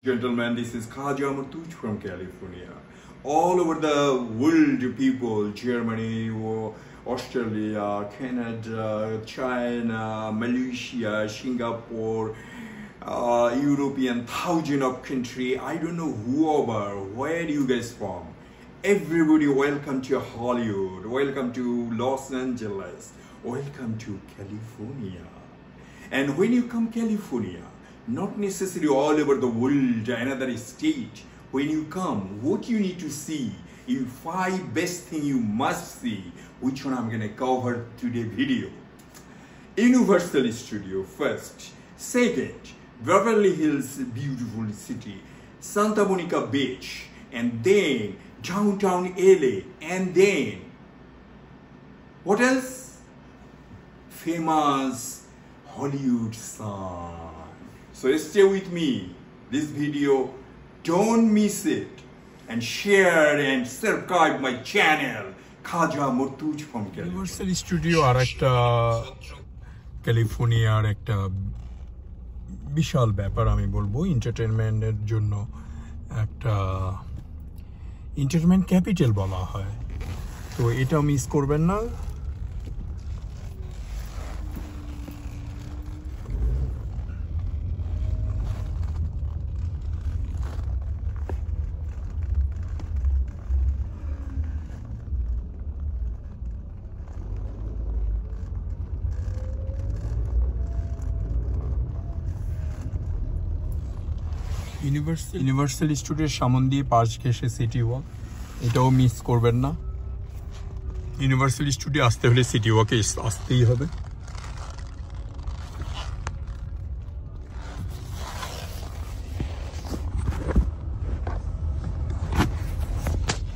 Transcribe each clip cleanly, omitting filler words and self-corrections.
Gentlemen, this is Khaja Martuch from California. All over the world, people, Germany, Australia, Canada, China, Malaysia, Singapore, European, thousands of countries. I don't know whoever, where you guys from. Everybody, welcome to Hollywood, welcome to Los Angeles, welcome to California. And when you come California, not necessarily all over the world, another state. When you come, what you need to see, you 5 best things you must see, which one I'm gonna cover today video. Universal Studio first. Second, Beverly Hills, beautiful city. Santa Monica Beach, and then downtown LA, and then what else? Famous Hollywood sign. So stay with me, this video, don't miss it, and share and subscribe my channel, Khaja Martuch from California. Universal Studio আর একটা ক্যালিফোর্নিয়ার একটা বিশাল ব্যাপার আমি বলবো, এন্টারটেইনমেন্টের জন্য একটা entertainment capital বলা হয়, তো এটা মিস করবেন না। ইউনিভার্সাল স্টুডিওর সামনে দিয়ে পাশ ঘেঁষে সিটি ওয়াক, এটাও মিস করবেন না। ইউনিভার্সাল স্টুডিও আসতে হলে সিটি ওয়াকে আসতেই হবে।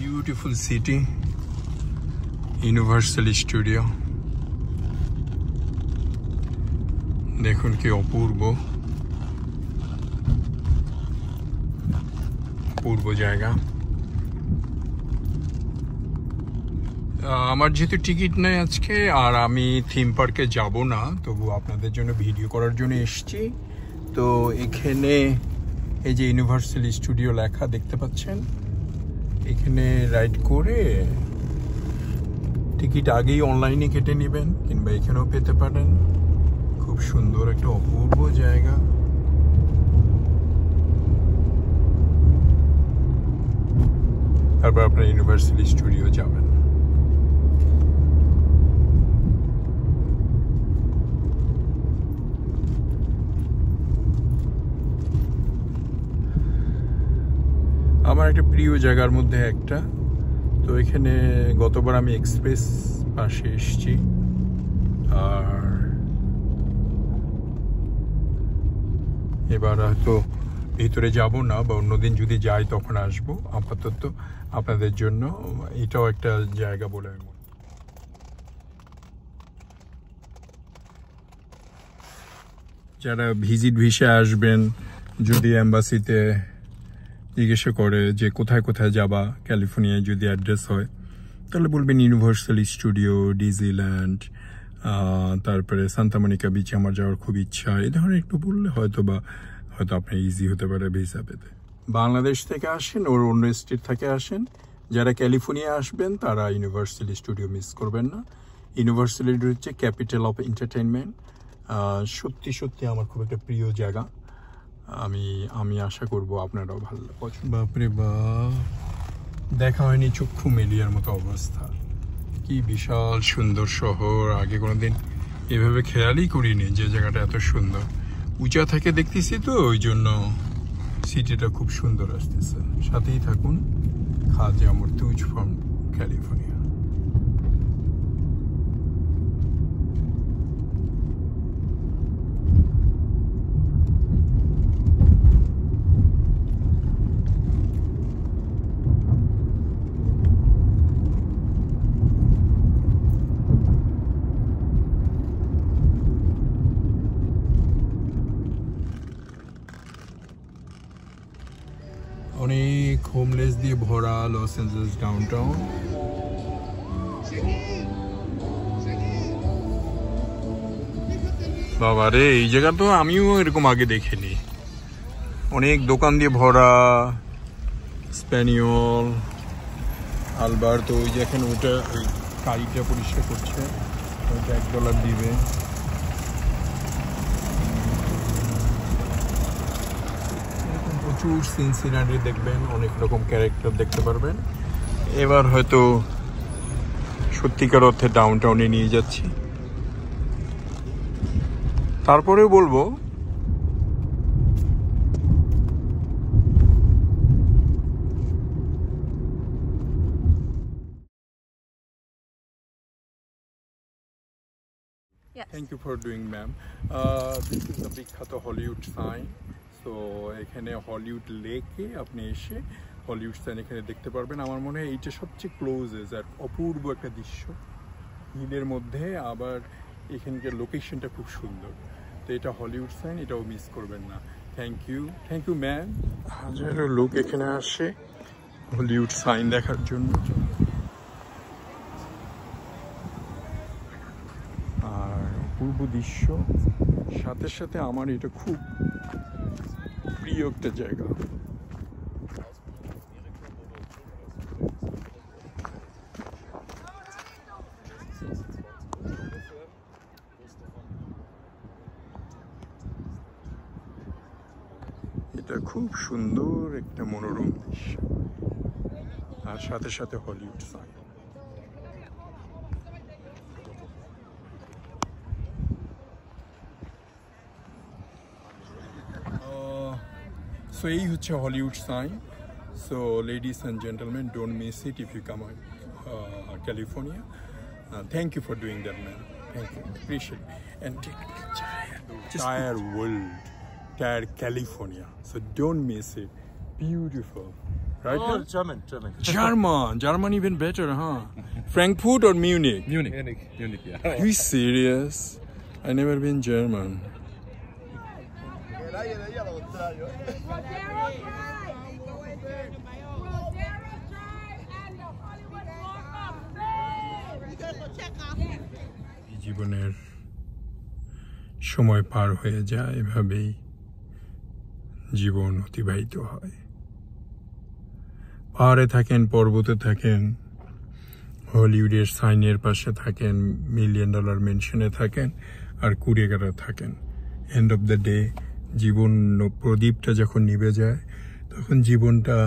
বিউটিফুল সিটি, ইউনিভার্সাল স্টুডিও, দেখুন কি অপূর্ব পূর্ব জায়গা। আমার যেহেতু টিকিট নেই আজকে, আর আমি থিম পার্কে যাব না, তবু আপনাদের জন্য ভিডিও করার জন্য এসেছি। তো এখানে এই যে ইউনিভার্সাল স্টুডিও লেখা দেখতে পাচ্ছেন, এখানে রাইড করে টিকিট আগেই অনলাইনে কেটে নেবেন, কিংবা এখানেও পেতে পারেন। খুব সুন্দর একটা অপূর্ব জায়গা। তারপর আপনার ইউনিভার্সাল স্টুডিও যাবেন। আমার একটা প্রিয় জায়গার মধ্যে একটা, তো এখানে গতবার আমি এক্সপ্রেস পাশে এসেছি, আর এবার হয়তো ভিতরে যাব না, বা অন্যদিন যদি যাই তখন আসবো। আপাতত আপনাদের জন্য এটাও একটা জায়গা বলে আমি মনে। যারা ভিজিট ভিসা আসবেন, যদি এম্বাসিতে জিজ্ঞাসা করে যে কোথায় কোথায় যাবা ক্যালিফোর্নিয়ায়, যদি অ্যাড্রেস হয়, তাহলে বলবেন ইউনিভার্সাল স্টুডিও, ডিজনিল্যান্ড, তারপরে সান্তা মনিকা বিচে আমার যাওয়ার খুব ইচ্ছা, এই ধরনের একটু বললে হয়তো আপনার ইজি হতে পারে ভিসা পেতে। বাংলাদেশ থেকে আসেন ওর অন্য স্টেট থেকে আসেন, যারা ক্যালিফোর্নিয়া আসবেন তারা ইউনিভার্সাল স্টুডিও মিস করবেন না। ইউনিভার্সাল স্টুডিও হচ্ছে ক্যাপিটাল অফ এন্টারটেইনমেন্ট। সত্যি সত্যি আমার খুব একটা প্রিয় জায়গা। আমি আশা করব আপনারাও ভালো পছন্দ। বাপরে বাপ, দেখা হয়নি চক্ষু মেলিয়ার মতো অবস্থা। কি বিশাল সুন্দর শহর, আগে কোনোদিন এভাবে খেয়ালই করিনি যে জায়গাটা এত সুন্দর। উঁচা থেকে দেখতেছি তো, ওই জন্য সিটিটা খুব সুন্দর আসতেছে। সাথেই থাকুন, খাজা মারতুচ ফ্রম ক্যালিফোর্নিয়া। অনেক হোমলেস দিয়ে ভরা লস অ্যাঞ্জেলেস ডাউনটাউন। বাবা রে, এই জায়গা তো আমিও এরকম আগে দেখিনি। অনেক দোকান দিয়ে ভরা, স্প্যানিয়ল, আলবার্তো। ওই যে এখন ওটা ওই গাড়িটা পরিষ্কার করছে, ওইটা $1 দিবে। এরকম প্রচুর সিনসিনারি দেখবেন, অনেক রকম ক্যারেক্টার দেখতে পারবেন। এবার হয়তো সত্যিকার অর্থে ডাউনটাউনে নিয়ে যাচ্ছি। তারপরেও বলবো Yes. Thank you for doing, ma'am. This is the বিখ্যাত হলিউড সাইন। সো এখানে হলিউড লেকে আপনি এসে হলিউড সাইন এখানে দেখতে পারবেন। আমার মনে হয় এইটা সবচেয়ে ক্লোজেস আর অপূর্ব একটা দৃশ্য হিলের মধ্যে, আবার এখানকার লোকেশনটা খুব সুন্দর। তো এটা হলিউড সাইন, এটাও মিস করবেন না। Thank you ma'am. হাজারো লোক এখানে আসে হলিউড সাইন দেখার জন্য। অপূর্ব দৃশ্য, সাথে সাথে আমার এটা খুব প্রিয় একটা জায়গা। এটা খুব সুন্দর একটা মনোরম দৃশ্য, আর সাথে সাথে হলিউড সাইন। So এই হচ্ছে Hollywood sign. So ladies and gentlemen, don't miss it if you come to California. Thank you for doing that, man. Thank you, appreciate it. And take entire world, entire California. So don't miss it. Beautiful, right? Oh, Huh? German. German even better, huh? Frankfurt or Munich? Munich, yeah. Are you serious? I never been German. জীবনের সময় পার হয়ে যায়, এভাবেই জীবন অতিবাহিত হয়। পাহাড়ে থাকেন, পর্বতে থাকেন, হলিউডের সাইনের পাশে থাকেন, $1 মিলিয়ন মেনশনে থাকেন, আর কুড়িগ্রামে থাকেন। এন্ড অফ দ্য ডে জীবন প্রদীপটা যখন নিভে যায়, তখন জীবনটা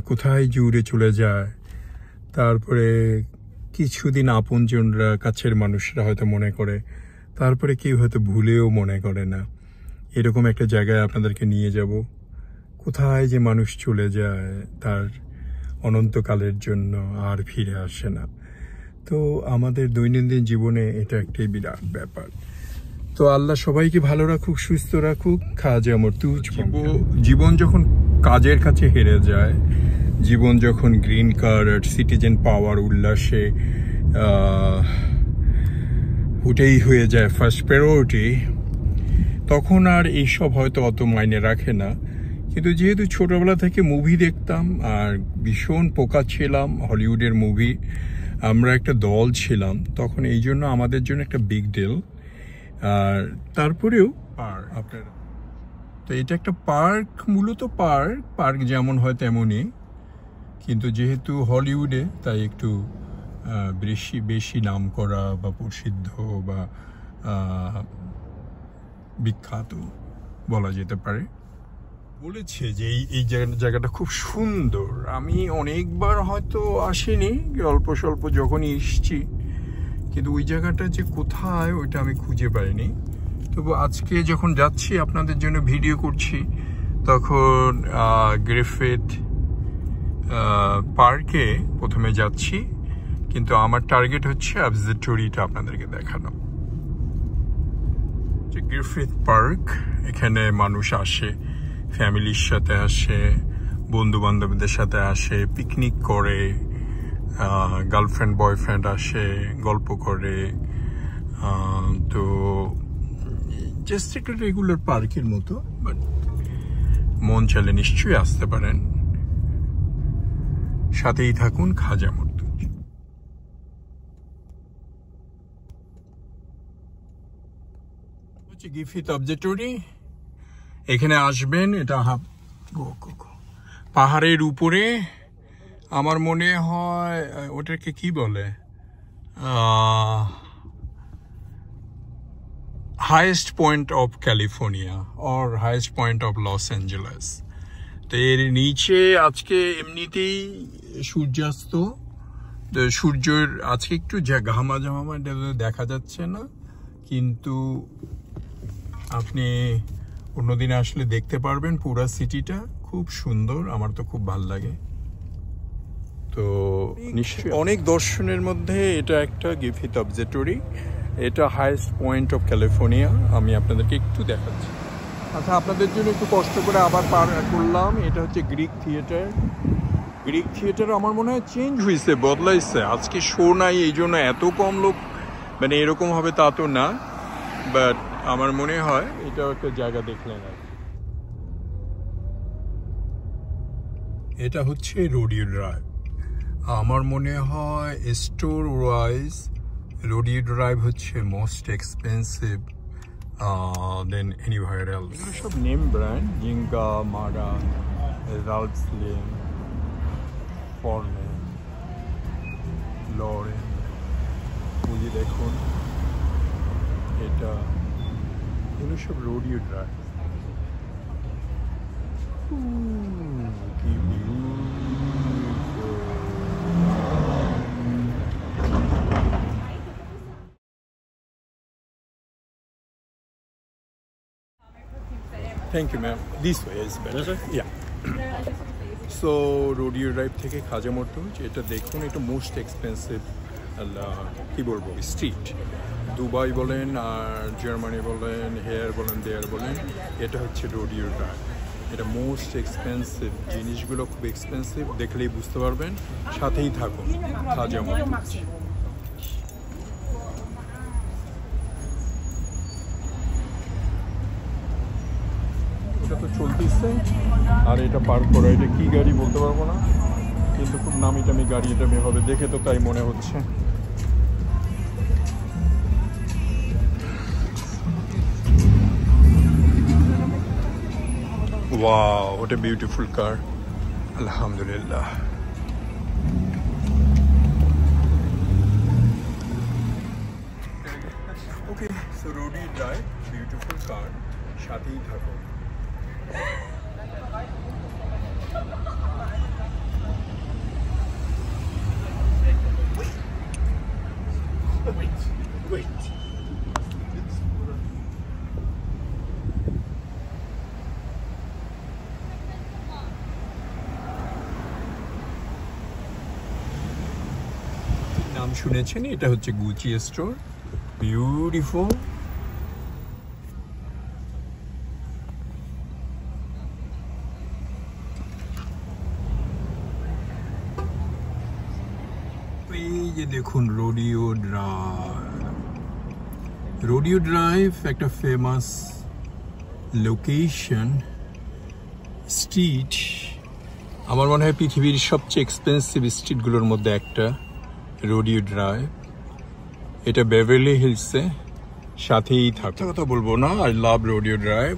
কোথায় জুড়ে চলে যায়। তারপরে কিছুদিন আপনজনরা, কাছের মানুষরা হয়তো মনে করে, তারপরে কেউ হয়তো ভুলেও মনে করে না। এরকম একটা জায়গায় আপনাদেরকে নিয়ে যাব, কোথায় যে মানুষ চলে যায় তার অনন্তকালের জন্য, আর ফিরে আসে না। তো আমাদের দৈনন্দিন জীবনে এটা একটাই বিরাট ব্যাপার। তো আল্লাহ সবাইকে ভালো রাখুক, সুস্থ রাখুক। খাজা মরতুজ। জীবন যখন কাজের কাছে হেরে যায়, জীবন যখন গ্রিন কার্ড, সিটিজেন পাওয়ার উল্লাসে ওটাই হয়ে যায় ফার্স্ট প্রায়োরিটি, তখন আর এইসব হয়তো অত মাইনে রাখে না। কিন্তু যেহেতু ছোটবেলা থেকে মুভি দেখতাম আর ভীষণ পোকা ছিলাম হলিউডের মুভি, আমরা একটা দল ছিলাম, তখন এই জন্য আমাদের জন্য একটা বিগ ডিল। আর তারপরেও আপনার তো এটা একটা পার্ক, মূলত পার্ক যেমন হয় তেমনই, কিন্তু যেহেতু হলিউডে তাই একটু বেশি নাম করা বা প্রসিদ্ধ বা বিখ্যাত বলা যেতে পারে। বলেছে যে এই জায়গাটা খুব সুন্দর। আমি অনেকবার হয়তো আসিনি, অল্প স্বল্প যখনই এসছি, কিন্তু ওই জায়গাটা যে কোথায় ওইটা আমি খুঁজে পাইনি। তবু আজকে যখন যাচ্ছি আপনাদের জন্য ভিডিও করছি, তখন গ্রিফিথ পার্কে প্রথমে যাচ্ছি, কিন্তু আমার টার্গেট হচ্ছে অবজারভেটরিটা আপনাদেরকে দেখানো। যে গ্রিফিথ পার্ক, এখানে মানুষ আসে, ফ্যামিলির সাথে আসে, বন্ধু বান্ধবদের সাথে আসে, পিকনিক করে, গার্লফ্রেন্ড বয়ফ্রেন্ড আসে, গল্প করে। তো জাস্ট একটা রেগুলার পার্কের মতো, বাট মন চাইলে নিশ্চয়ই আসতে পারেন। সাথেই থাকুন খাজা মরতুজ। হচ্ছে গ্রিফিথ অবজারভেটরি। এখানে আসবেন, এটা পাহাড়ের উপরে। আমার মনে হয় ওটাকে কি বলে, highest point of California or highest point of Los Angeles. তো এর নিচে আজকে এমনিতেই সূর্যাস্ত, সূর্যের আজকে একটু ঘামা এটা দেখা যাচ্ছে না, কিন্তু আপনি অন্যদিন আসলে দেখতে পারবেন পুরো সিটিটা খুব সুন্দর। আমার তো খুব ভালো লাগে। তো নিশ্চয়ই অনেক দর্শনের মধ্যে এটা একটা গিফিথ অবজারভেটরি, এটা হাইয়েস্ট পয়েন্ট অফ ক্যালিফোর্নিয়া। আমি আপনাদেরকে একটু দেখাচ্ছি। আচ্ছা, আপনাদের জন্য একটু কষ্ট করে আবার পার করলাম। এটা হচ্ছে গ্রিক থিয়েটার। গ্রিক থিয়েটার আমার মনে হয় চেঞ্জ হয়েছে, বদলাইছে। আজকে শো নাই, এই জন্য এত কম লোক, মানে এরকম হবে তা তো না, বাট আমার মনে হয় এটাও একটা জায়গা দেখলেন আর। এটা হচ্ছে রোডিও ড্রাইভ। আমার মনে হয় স্টোর ওয়াইজ রোডিও ড্রাইভ হচ্ছে মোস্ট এক্সপেন্সিভ দেন এনিওয়ার এলস। এগুলো সব নেম ব্র্যান্ড, জিঙ্কা, মারা, রালসলিন, ফরম্যান, লরেন। বুঝি দেখুন, এটা এগুলো সব রোডিও ড্রাইভ। কি Thank you, ma'am. This way is better. Yeah. So, Rodeo Drive থেকে খাজা মর্তুজ, এটা দেখুন, এটা মোস্ট এক্সপেন্সিভ কি বলবো স্ট্রিট। দুবাই বলেন আর জার্মানি বলেন, হেয়ার বলেন, দেয়ার বলেন, এটা হচ্ছে রোডিও ড্রাইভ। এটা মোস্ট এক্সপেন্সিভ, জিনিসগুলো খুব এক্সপেন্সিভ, দেখলেই বুঝতে পারবেন। সাথেই থাকুন, খাজা মর্তুজ। এটা তো চলতেছে, আর এটা পার করা, এটা কি গাড়ি বলতে পারবো না, কিন্তু খুব নামি টামি গাড়ি এটা হবে, দেখে তো তাই মনে হচ্ছে। Wow, what a beautiful car. Alhamdulillah. Okay, so Rodi drive, beautiful car. সাথেই থাকো। Wait. নাম শুনেছেন, এটা হচ্ছে গুচি স্টোর, বিউটিফুল। এই যে দেখুন রোডিও ড্রাইভ। রোডিও ড্রাইভ একটা ফেমাস লোকেশন, স্ট্রিট। আমার মনে হয় পৃথিবীর সবচেয়ে এক্সপেন্সিভ স্ট্রিটগুলোর মধ্যে একটা রোডিও ড্রাইভ। এটা বেভারলি হিলসে, সাথেই থাকতে কথা বলবো না। I love Rodeo Drive.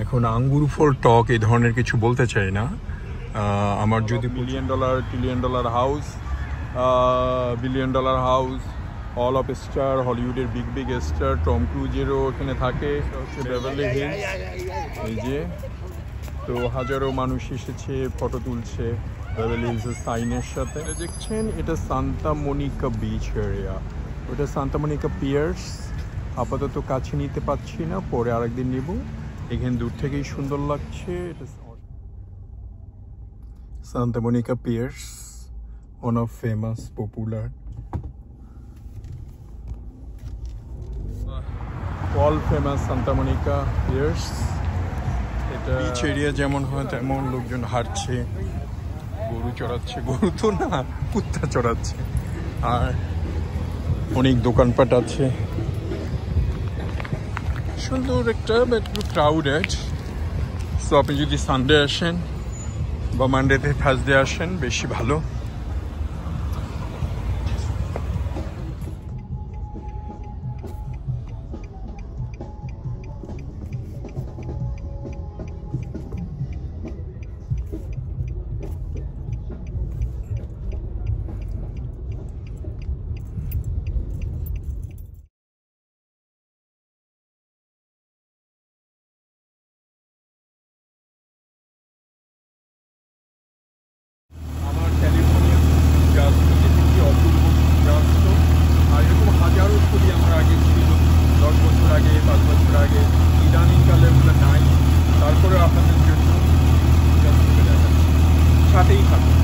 এখন আঙ্গুর ফল টক এই ধরনের কিছু বলতে চাই না। আমার যদি $1 $1 house, $1 billion house, all of star, হলিউডের বিগ স্টার, টম ক্রুজেরও এখানে থাকে। হচ্ছে বেভারলি হিলস। এই যে তো হাজারো মানুষ এসেছে, ফটো তুলছে বেভারলি হিলসের সাইনের সাথে। দেখছেন, এটা সান্তা মনিকা বিচ এরিয়া, ওটা সান্তা মনিকা পিয়ার্স। আপাতত কাছে নিতে পারছি না, পরে আরেকদিন নেব। এখানে দূর থেকেই সুন্দর লাগছে। এটা Santa Monica Piers, one of famous, popular. All famous Santa Monica Piers. এটা বিচ এরিয়া যেমন হয় তেমন লোকজন হাঁটছে, গরু চড়াচ্ছে, গরু তো না, কুত্তা চড়াচ্ছে, আর অনেক দোকানপাট আছে। সুন্দর একটা, একটু ক্রাউডেড। সো আপনি যদি সানডে আসেন বা মানডেতে থার্সডে আসেন, বেশি ভালো। সাথেই থাকুন।